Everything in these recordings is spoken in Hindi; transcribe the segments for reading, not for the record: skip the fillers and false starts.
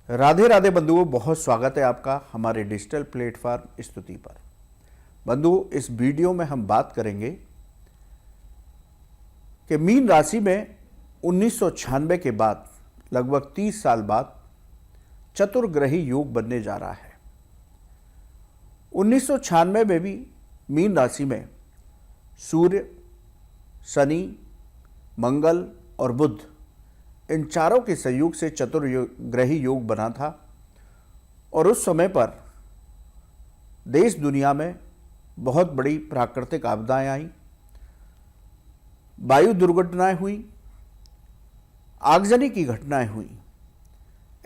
राधे राधे बंधुओं, बहुत स्वागत है आपका हमारे डिजिटल प्लेटफॉर्म स्तुति पर। बंधुओं, इस वीडियो में हम बात करेंगे कि मीन राशि में 1996 के बाद लगभग 30 साल बाद चतुर्ग्रही योग बनने जा रहा है। 1996 में भी मीन राशि में सूर्य, शनि, मंगल और बुध, इन चारों के संयोग से चतुर्ग्रही योग बना था और उस समय पर देश दुनिया में बहुत बड़ी प्राकृतिक आपदाएं आईं, वायु दुर्घटनाएं हुई, आगजनी की घटनाएं हुई।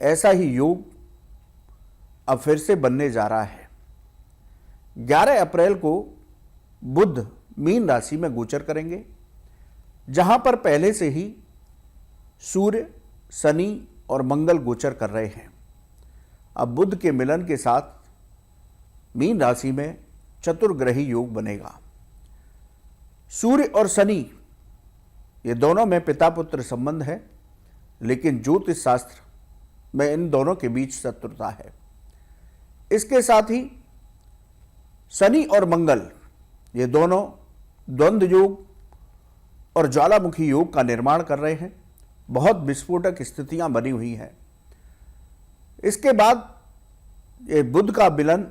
ऐसा ही योग अब फिर से बनने जा रहा है। 11 अप्रैल को बुध मीन राशि में गोचर करेंगे, जहां पर पहले से ही सूर्य, शनि और मंगल गोचर कर रहे हैं। अब बुध के मिलन के साथ मीन राशि में चतुर्ग्रही योग बनेगा। सूर्य और शनि ये दोनों में पिता पुत्र संबंध है, लेकिन ज्योतिष शास्त्र में इन दोनों के बीच शत्रुता है। इसके साथ ही शनि और मंगल ये दोनों द्वंद्व योग और ज्वालामुखी योग का निर्माण कर रहे हैं। बहुत विस्फोटक स्थितियां बनी हुई हैं। इसके बाद ये बुध का मिलन,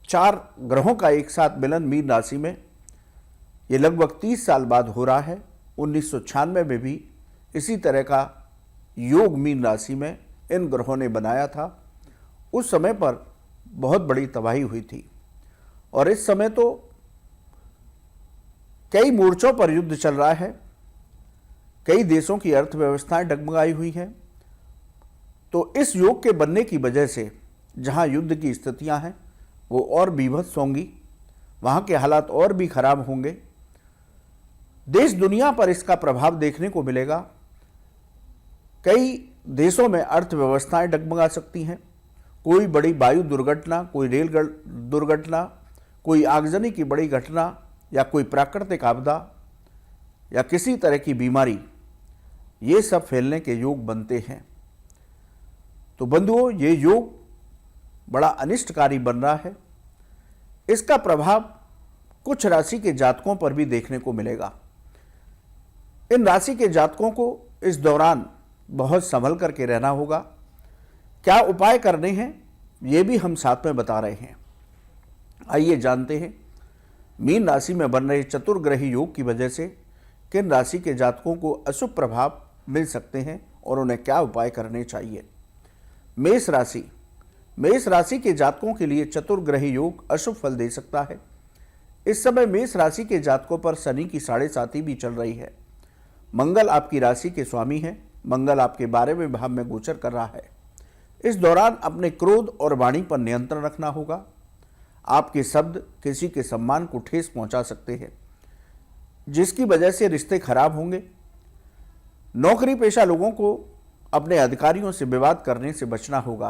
4 ग्रहों का एक साथ मिलन मीन राशि में, ये लगभग 30 साल बाद हो रहा है। 1996 में भी इसी तरह का योग मीन राशि में इन ग्रहों ने बनाया था। उस समय पर बहुत बड़ी तबाही हुई थी और इस समय तो कई मोर्चों पर युद्ध चल रहा है। कई देशों की अर्थव्यवस्थाएं डगमगाई हुई हैं। तो इस योग के बनने की वजह से जहां युद्ध की स्थितियां हैं वो और बीभत्स होंगी, वहां के हालात और भी खराब होंगे। देश दुनिया पर इसका प्रभाव देखने को मिलेगा। कई देशों में अर्थव्यवस्थाएं डगमगा सकती हैं। कोई बड़ी वायु दुर्घटना, कोई रेल दुर्घटना, कोई आगजनी की बड़ी घटना या कोई प्राकृतिक आपदा या किसी तरह की बीमारी, ये सब फैलने के योग बनते हैं। तो बंधुओं, ये योग बड़ा अनिष्टकारी बन रहा है। इसका प्रभाव कुछ राशि के जातकों पर भी देखने को मिलेगा। इन राशि के जातकों को इस दौरान बहुत संभल करके रहना होगा। क्या उपाय करने हैं ये भी हम साथ में बता रहे हैं। आइए जानते हैं मीन राशि में बन रहे चतुर्ग्रही योग की वजह से किन राशि के जातकों को अशुभ प्रभाव मिल सकते हैं और उन्हें क्या उपाय करने चाहिए। मेष राशि। मेष राशि के जातकों के लिए चतुर्ग्रही योग अशुभ फल दे सकता है। इस समय मेष राशि के जातकों पर शनि की 7.5 भी चल रही है। मंगल आपकी राशि के स्वामी है। मंगल आपके 12वें भाव में गोचर कर रहा है। इस दौरान अपने क्रोध और वाणी पर नियंत्रण रखना होगा। आपके शब्द किसी के सम्मान को ठेस पहुंचा सकते हैं, जिसकी वजह से रिश्ते खराब होंगे। नौकरी पेशा लोगों को अपने अधिकारियों से विवाद करने से बचना होगा।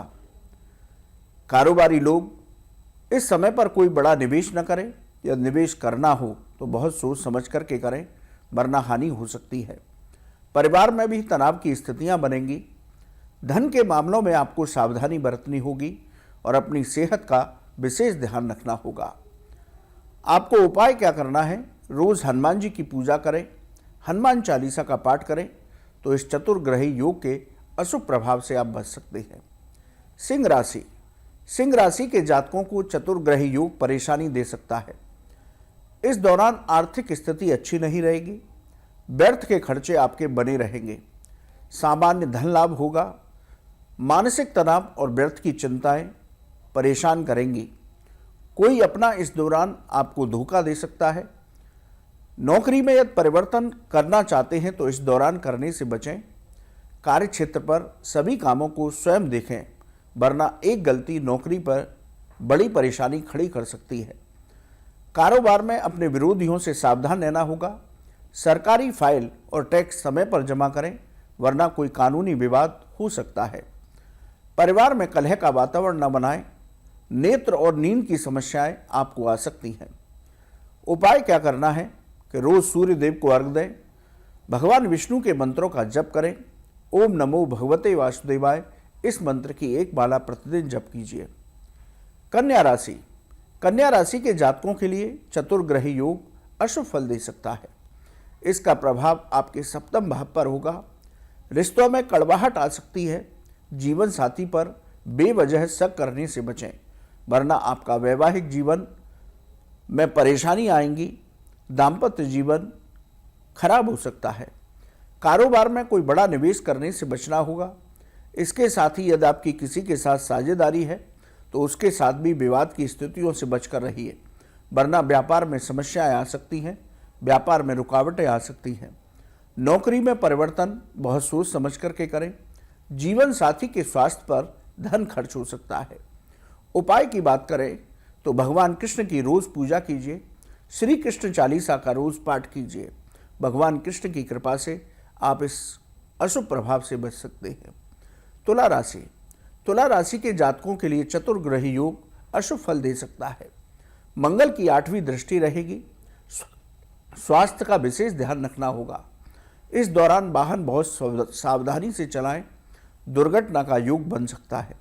कारोबारी लोग इस समय पर कोई बड़ा निवेश न करें, या निवेश करना हो तो बहुत सोच समझ करके करें, वरना हानि हो सकती है। परिवार में भी तनाव की स्थितियां बनेंगी। धन के मामलों में आपको सावधानी बरतनी होगी और अपनी सेहत का विशेष ध्यान रखना होगा। आपको उपाय क्या करना है? रोज हनुमान जी की पूजा करें, हनुमान चालीसा का पाठ करें, तो इस चतुर्ग्रही योग के अशुभ प्रभाव से आप बच सकते हैं। सिंह राशि। सिंह राशि के जातकों को चतुर्ग्रही योग परेशानी दे सकता है। इस दौरान आर्थिक स्थिति अच्छी नहीं रहेगी। व्यर्थ के खर्चे आपके बने रहेंगे। सामान्य धन लाभ होगा। मानसिक तनाव और व्यर्थ की चिंताएं परेशान करेंगी। कोई अपना इस दौरान आपको धोखा दे सकता है। नौकरी में यदि परिवर्तन करना चाहते हैं तो इस दौरान करने से बचें। कार्य क्षेत्र पर सभी कामों को स्वयं देखें, वरना एक गलती नौकरी पर बड़ी परेशानी खड़ी कर सकती है। कारोबार में अपने विरोधियों से सावधान रहना होगा। सरकारी फाइल और टैक्स समय पर जमा करें, वरना कोई कानूनी विवाद हो सकता है। परिवार में कलह का वातावरण न बनाएं। नेत्र और नींद की समस्याएं आपको आ सकती हैं। उपाय क्या करना है कि रोज सूर्य देव को अर्घ दें, भगवान विष्णु के मंत्रों का जप करें, ओम नमो भगवते वासुदेवाय इस मंत्र की एक माला प्रतिदिन जप कीजिए। कन्या राशि। कन्या राशि के जातकों के लिए चतुर्ग्रही योग अशुभ फल दे सकता है। इसका प्रभाव आपके सप्तम भाव पर होगा। रिश्तों में कड़वाहट आ सकती है। जीवन साथी पर बेवजह शक करने से बचें, वरना आपका वैवाहिक जीवन में परेशानी आएंगी। दाम्पत्य जीवन खराब हो सकता है। कारोबार में कोई बड़ा निवेश करने से बचना होगा। इसके साथ ही यदि आपकी किसी के साथ साझेदारी है तो उसके साथ भी विवाद की स्थितियों से बचकर रहिए, वरना व्यापार में समस्याएं आ सकती हैं, व्यापार में रुकावटें आ सकती हैं। नौकरी में परिवर्तन बहुत सोच समझ करके करें। जीवन साथी के स्वास्थ्य पर धन खर्च हो सकता है। उपाय की बात करें तो भगवान कृष्ण की रोज पूजा कीजिए। श्री कृष्ण चालीसा का रोज पाठ कीजिए। भगवान कृष्ण की कृपा से आप इस अशुभ प्रभाव से बच सकते हैं। तुला राशि। तुला राशि के जातकों के लिए चतुर्ग्रही योग अशुभ फल दे सकता है। मंगल की 8वीं दृष्टि रहेगी। स्वास्थ्य का विशेष ध्यान रखना होगा। इस दौरान वाहन बहुत सावधानी से चलाएं। दुर्घटना का योग बन सकता है।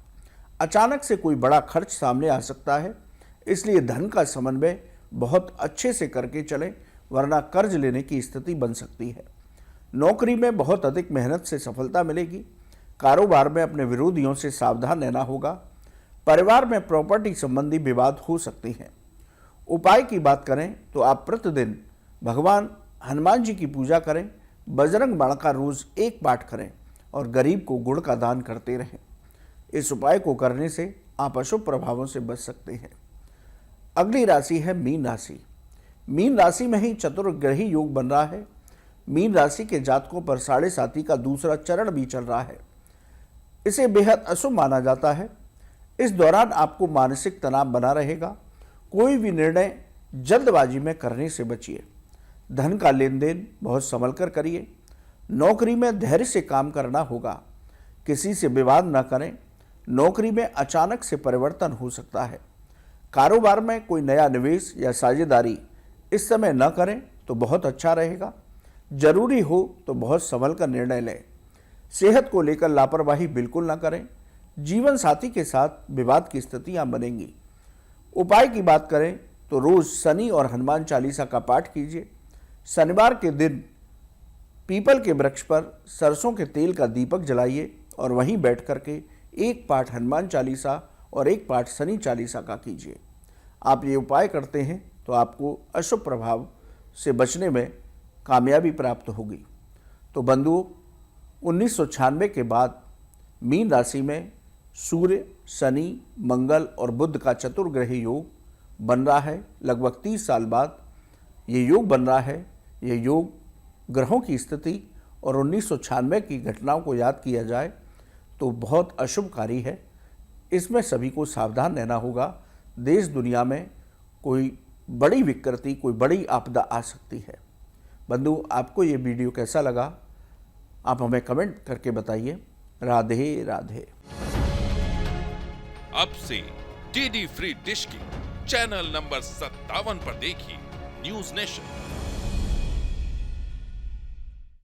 अचानक से कोई बड़ा खर्च सामने आ सकता है, इसलिए धन का समन्वय बहुत अच्छे से करके चलें, वरना कर्ज लेने की स्थिति बन सकती है। नौकरी में बहुत अधिक मेहनत से सफलता मिलेगी। कारोबार में अपने विरोधियों से सावधान रहना होगा। परिवार में प्रॉपर्टी संबंधी विवाद हो सकते हैं। उपाय की बात करें तो आप प्रतिदिन भगवान हनुमान जी की पूजा करें। बजरंग बाण का रोज एक पाठ करें और गरीब को गुड़ का दान करते रहें। इस उपाय को करने से आप अशुभ प्रभावों से बच सकते हैं। अगली राशि है मीन राशि। मीन राशि में ही चतुर्ग्रही योग बन रहा है। मीन राशि के जातकों पर 7.5 का दूसरा चरण भी चल रहा है। इसे बेहद अशुभ माना जाता है। इस दौरान आपको मानसिक तनाव बना रहेगा। कोई भी निर्णय जल्दबाजी में करने से बचिए। धन का लेन देन बहुत संभल कर करिए। नौकरी में धैर्य से काम करना होगा। किसी से विवाद न करें। नौकरी में अचानक से परिवर्तन हो सकता है। कारोबार में कोई नया निवेश या साझेदारी इस समय न करें तो बहुत अच्छा रहेगा। जरूरी हो तो बहुत संभल कर निर्णय लें। सेहत को लेकर लापरवाही बिल्कुल न करें। जीवन साथी के साथ विवाद की स्थितियां बनेंगी। उपाय की बात करें तो रोज शनि और हनुमान चालीसा का पाठ कीजिए। शनिवार के दिन पीपल के वृक्ष पर सरसों के तेल का दीपक जलाइए और वहीं बैठ करके एक पाठ हनुमान चालीसा और एक पाठ शनि चालीसा का कीजिए। आप ये उपाय करते हैं तो आपको अशुभ प्रभाव से बचने में कामयाबी प्राप्त होगी। तो बंधुओं, 1996 के बाद मीन राशि में सूर्य, शनि, मंगल और बुध का चतुर्ग्रही योग बन रहा है। लगभग 30 साल बाद ये योग बन रहा है। ये योग ग्रहों की स्थिति और 1996 की घटनाओं को याद किया जाए तो बहुत अशुभकारी है। इसमें सभी को सावधान रहना होगा। देश दुनिया में कोई बड़ी विकृति, कोई बड़ी आपदा आ सकती है। बंधु, आपको ये वीडियो कैसा लगा आप हमें कमेंट करके बताइए। राधे राधे। अब से डीडी फ्री डिश की चैनल नंबर 57 पर देखिए न्यूज नेशन।